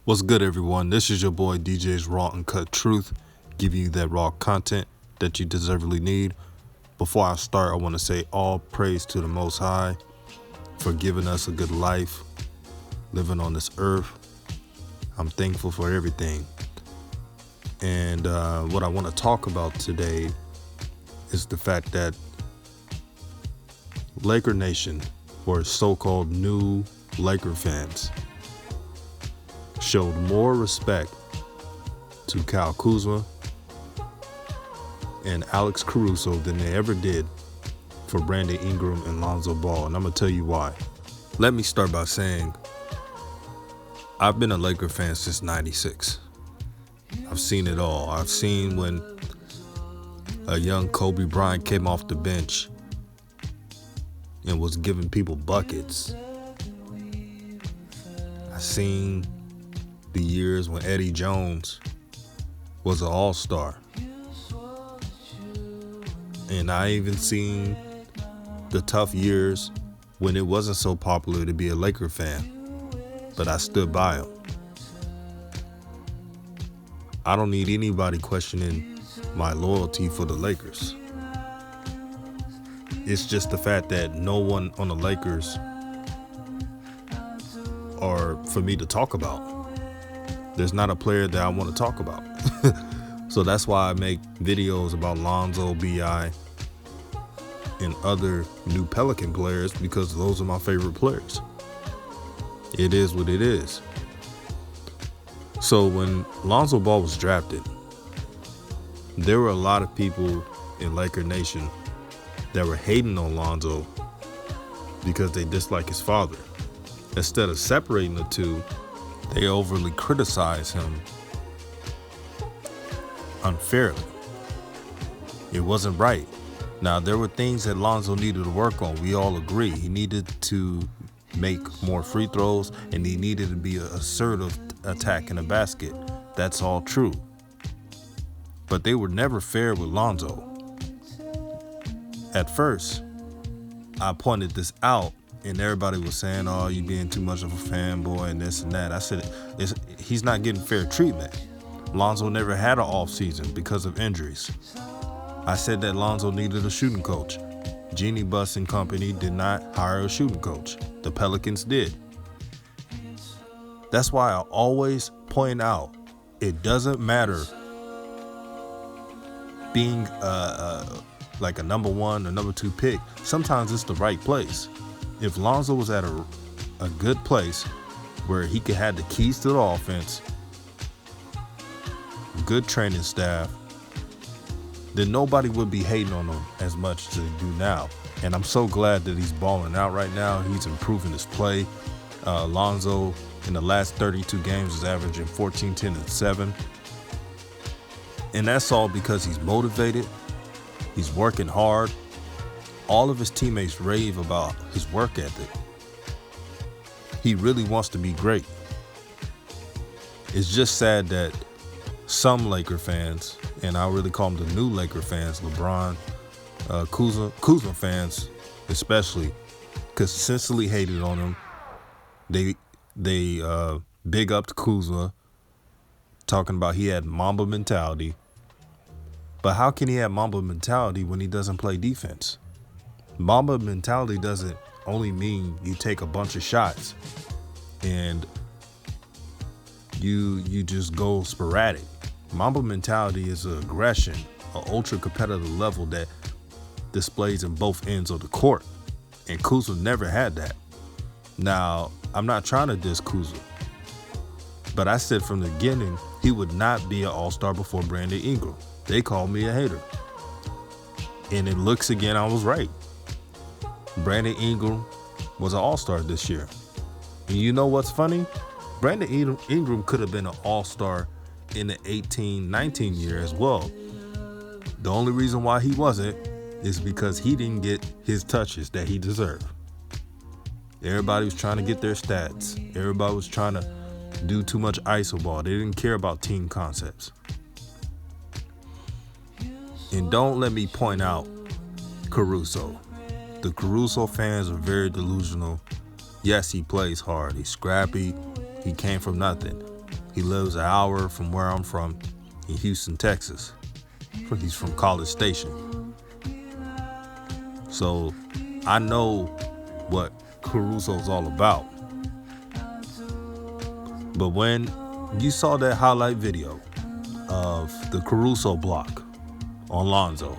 What's good, everyone? This is your boy DJ's Raw and Cut Truth, giving you that raw content that you deservedly need. Before I start, I want to say all praise to the Most High for giving us a good life, living on this earth. I'm thankful for everything. And what I want to talk about today is the fact that Laker Nation, or so-called new Laker fans, showed more respect to Kyle Kuzma and Alex Caruso than they ever did for Brandon Ingram and Lonzo Ball, and I'm going to tell you why. Let me start by saying I've been a Laker fan since '96. I've seen it all. I've seen when a young Kobe Bryant came off the bench and was giving people buckets. I've seen the years when Eddie Jones was an all-star. And I even seen the tough years when it wasn't so popular to be a Laker fan, but I stood by him. I don't need anybody questioning my loyalty for the Lakers. It's just the fact that no one on the Lakers are for me to talk about. There's not a player that I want to talk about. So that's why I make videos about Lonzo, BI, and other new Pelican players, because those are my favorite players. It is what it is. So when Lonzo Ball was drafted, there were a lot of people in Laker Nation that were hating on Lonzo because they dislike his father. Instead of separating the two, they overly criticize him unfairly. It wasn't right. Now, there were things that Lonzo needed to work on. We all agree. He needed to make more free throws, and he needed to be assertive attacking the basket. That's all true. But they were never fair with Lonzo. At first, I pointed this out, and everybody was saying, oh, you being too much of a fanboy and this and that. I said, he's not getting fair treatment. Lonzo never had an off season because of injuries. I said that Lonzo needed a shooting coach. Jeannie Buss and company did not hire a shooting coach. The Pelicans did. That's why I always point out, it doesn't matter being like a number one or number two pick. Sometimes it's the right place. If Lonzo was at a good place where he could have the keys to the offense, good training staff, then nobody would be hating on him as much as they do now. And I'm so glad that he's balling out right now. He's improving his play. Lonzo in the last 32 games is averaging 14, 10, and 7. And that's all because he's motivated. He's working hard. All of his teammates rave about his work ethic. He really wants to be great. It's just sad that some Laker fans, and I really call them the new Laker fans, LeBron, Kuzma fans especially, consistently hated on him. They big up to Kuzma, talking about he had Mamba mentality. But how can he have Mamba mentality when he doesn't play defense? Mamba mentality doesn't only mean you take a bunch of shots and you just go sporadic. Mamba mentality is an aggression, an ultra competitive level that displays in both ends of the court. And Kuzma never had that. Now, I'm not trying to diss Kuzma, but I said from the beginning he would not be an all-star before Brandon Ingram. They called me a hater. And it looks again, I was right. Brandon Ingram was an all-star this year. And you know what's funny? Brandon Ingram could have been an all-star in the 18-19 year as well. The only reason why he wasn't is because he didn't get his touches that he deserved. Everybody was trying to get their stats. Everybody was trying to do too much iso ball. They didn't care about team concepts. And don't let me point out Caruso. The Caruso fans are very delusional. Yes, he plays hard. He's scrappy. He came from nothing. He lives an hour from where I'm from in Houston, Texas. He's from College Station. So I know what Caruso's all about. But when you saw that highlight video of the Caruso block on Lonzo,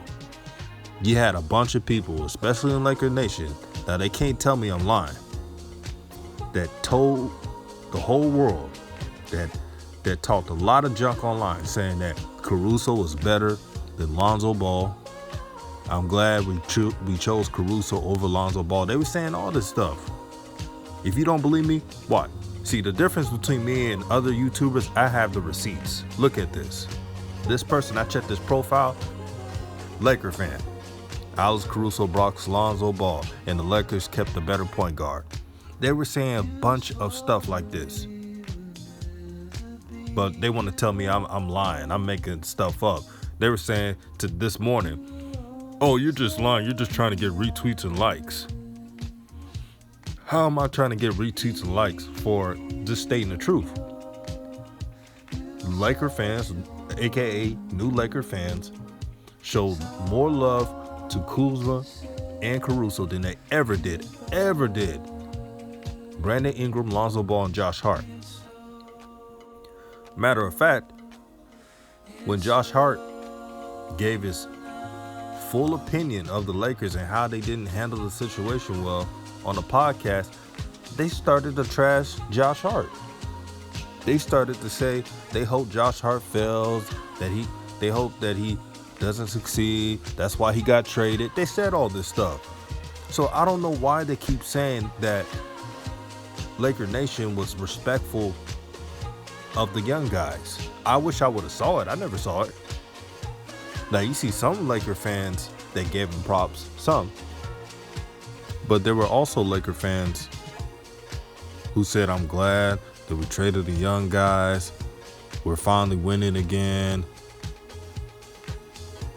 you had a bunch of people, especially in Laker Nation, now they can't tell me I'm lying, that told the whole world that talked a lot of junk online saying that Caruso was better than Lonzo Ball. I'm glad we chose Caruso over Lonzo Ball. They were saying all this stuff. If you don't believe me, what? See, the difference between me and other YouTubers, I have the receipts. Look at this. This person, I checked his profile, Laker fan. Alex Caruso blocks Lonzo Ball, and the Lakers kept the better point guard. They were saying a bunch of stuff like this. But they want to tell me I'm lying. I'm making stuff up. They were saying to this morning, oh, you're just lying. You're just trying to get retweets and likes. How am I trying to get retweets and likes for just stating the truth? Laker fans, aka new Laker fans, showed more love to Kuzma and Caruso than they ever did. Brandon Ingram, Lonzo Ball, and Josh Hart. Matter of fact, when Josh Hart gave his full opinion of the Lakers and how they didn't handle the situation well on the podcast, they started to trash Josh Hart. They started to say they hope Josh Hart fails, they hope that he doesn't succeed, that's why he got traded. They said all this stuff. So I don't know why they keep saying that Laker Nation was respectful of the young guys. I wish I would have saw it. I never saw it. Now you see some Laker fans that gave him props, some. But there were also Laker fans who said, I'm glad that we traded the young guys. We're finally winning again.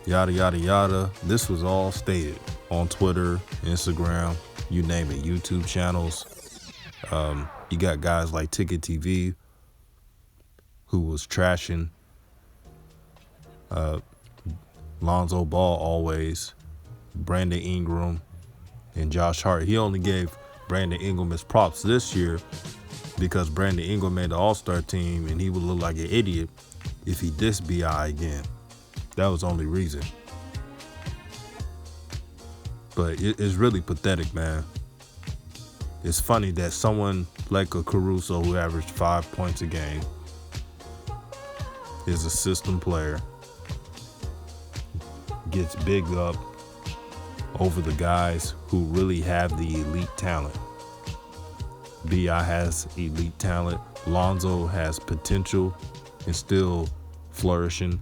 Yada, yada, yada. This was all stated on Twitter, Instagram, you name it, YouTube channels. You got guys like Ticket TV who was trashing Lonzo Ball always, Brandon Ingram, and Josh Hart. He only gave Brandon Ingram his props this year because Brandon Ingram made the All-Star team and he would look like an idiot if he dissed BI again. That was the only reason. But it's really pathetic, man. It's funny that someone like a Caruso who averaged 5 points a game is a system player, gets big up over the guys who really have the elite talent. BI has elite talent. Lonzo has potential and still flourishing.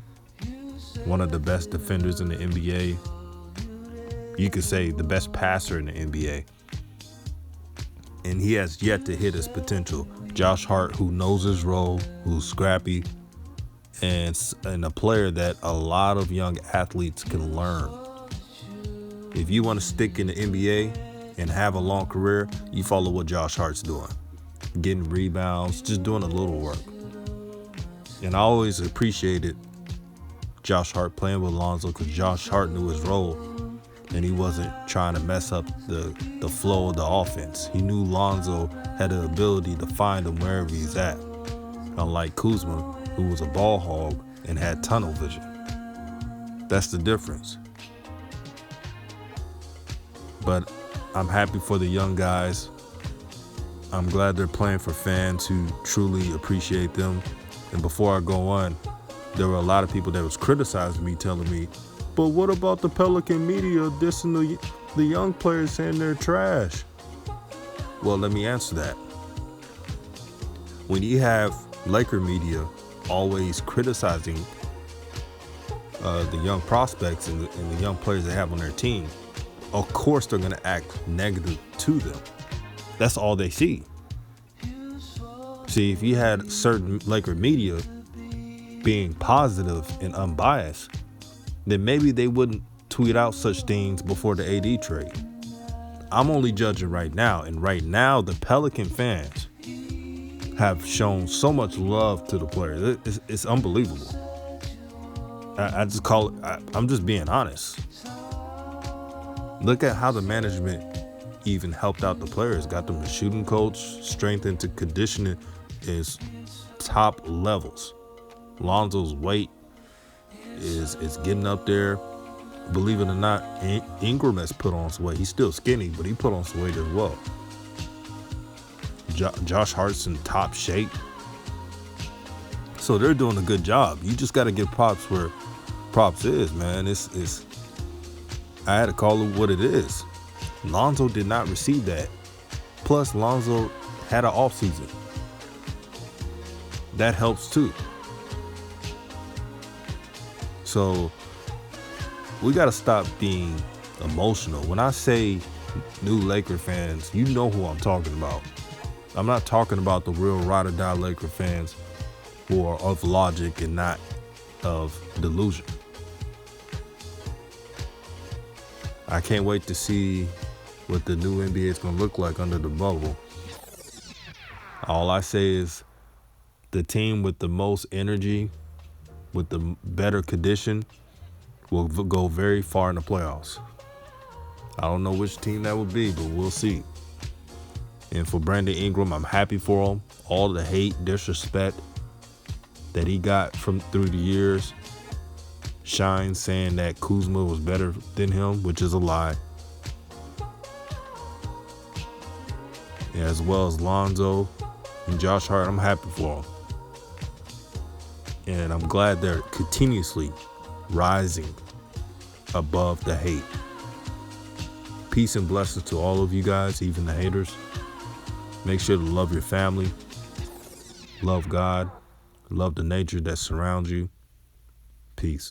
One of the best defenders in the NBA. You could say the best passer in the NBA. And he has yet to hit his potential. Josh Hart, who knows his role, who's scrappy, and a player that a lot of young athletes can learn. If you want to stick in the NBA and have a long career, you follow what Josh Hart's doing. Getting rebounds, just doing a little work. And I always appreciated Josh Hart playing with Lonzo because Josh Hart knew his role and he wasn't trying to mess up the flow of the offense. He knew Lonzo had the ability to find him wherever he's at. Unlike Kuzma, who was a ball hog and had tunnel vision. That's the difference. But I'm happy for the young guys. I'm glad they're playing for fans who truly appreciate them. And before I go on, there were a lot of people that was criticizing me, telling me, but what about the Pelican media dissing the young players, saying they're trash? Well, let me answer that. When you have Laker media always criticizing the young prospects and the young players they have on their team, of course they're going to act negative to them. That's all they see. See, if you had certain Laker media being positive and unbiased, then maybe they wouldn't tweet out such things before the AD trade. I'm only judging right now, and right now the Pelican fans have shown so much love to the players. It's unbelievable. I just call it, I'm just being honest. Look at how the management even helped out the players, got them a shooting coach, strengthened to conditioning is top levels. Lonzo's weight is getting up there. Believe it or not, Ingram has put on some weight. He's still skinny, but he put on some weight as well. Josh Hart's in top shape. So they're doing a good job. You just got to give props where props is, man. It's I had to call it what it is. Lonzo did not receive that. Plus, Lonzo had an offseason. That helps too. So we got to stop being emotional. When I say new Laker fans, you know who I'm talking about. I'm not talking about the real ride or die Laker fans who are of logic and not of delusion. I can't wait to see what the new NBA is going to look like under the bubble. All I say is the team with the most energy, with the better condition, will go very far in the playoffs. I don't know which team that would be, but we'll see. And for Brandon Ingram, I'm happy for him. All the hate, disrespect that he got through the years. Shine saying that Kuzma was better than him, which is a lie. Yeah, as well as Lonzo and Josh Hart, I'm happy for them. And I'm glad they're continuously rising above the hate. Peace and blessings to all of you guys, even the haters. Make sure to love your family, love God, love the nature that surrounds you. Peace.